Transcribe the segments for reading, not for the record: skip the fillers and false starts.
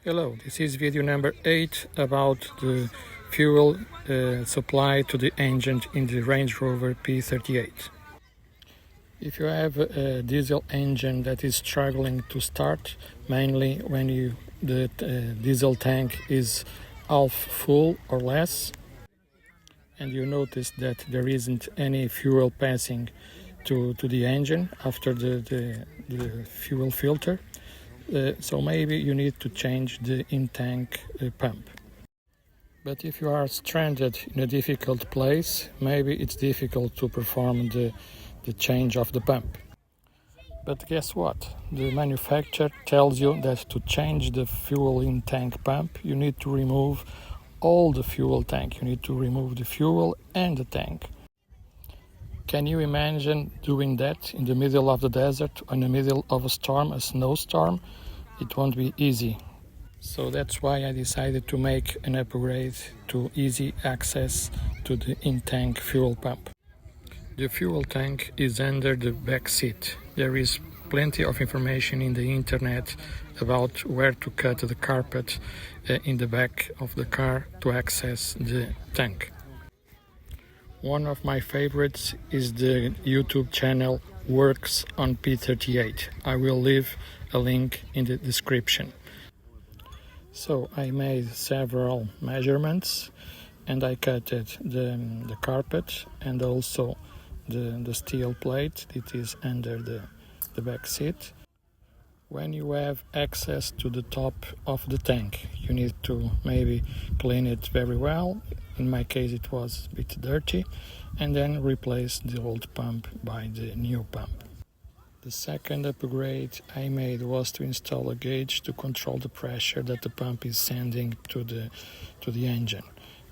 Hello, this is video number 8 about the fuel supply to the engine in the Range Rover P38. If you have a diesel engine that is struggling to start, mainly when the diesel tank is half full or less, and you notice that there isn't any fuel passing to the engine after the fuel filter, so maybe you need to change the intank pump. But if you are stranded in a difficult place, maybe it's difficult to perform the change of the pump. But guess what? The manufacturer tells you that to change the fuel intank pump, you need to remove all the fuel tank. You need to remove the fuel and the tank. Can you imagine doing that in the middle of the desert, in the middle of a storm, a snowstorm? It won't be easy. So that's why I decided to make an upgrade to easy access to the in-tank fuel pump. The fuel tank is under the back seat. There is plenty of information in the internet about where to cut the carpet in the back of the car to access the tank. One of my favorites is the YouTube channel Works on P38. I will leave a link in the description. So I made several measurements and I cut the carpet and also the steel plate that is under the back seat. When you have access to the top of the tank, you need to maybe clean it very well. In my case it was a bit dirty, and then replace the old pump by the new pump. The second upgrade I made was to install a gauge to control the pressure that the pump is sending to the engine.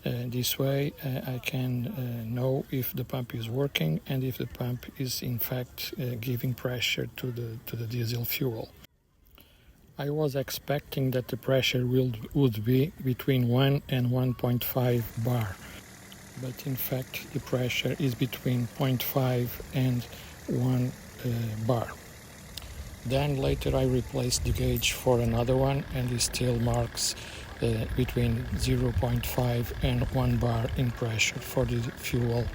This way I can know if the pump is working and if the pump is in fact giving pressure to the diesel fuel. I was expecting that the pressure would be between 1 and 1.5 bar, but in fact the pressure is between 0.5 and 1 bar. Then later I replaced the gauge for another one and it still marks between 0.5 and 1 bar in pressure for the fuel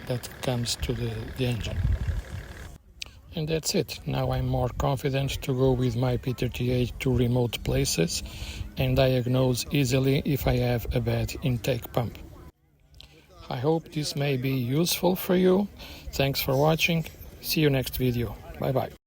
that comes to the engine. And that's it. Now I'm more confident to go with my P38 to remote places and diagnose easily if I have a bad intake pump. I hope this may be useful for you. Thanks for watching. See you next video. Bye bye.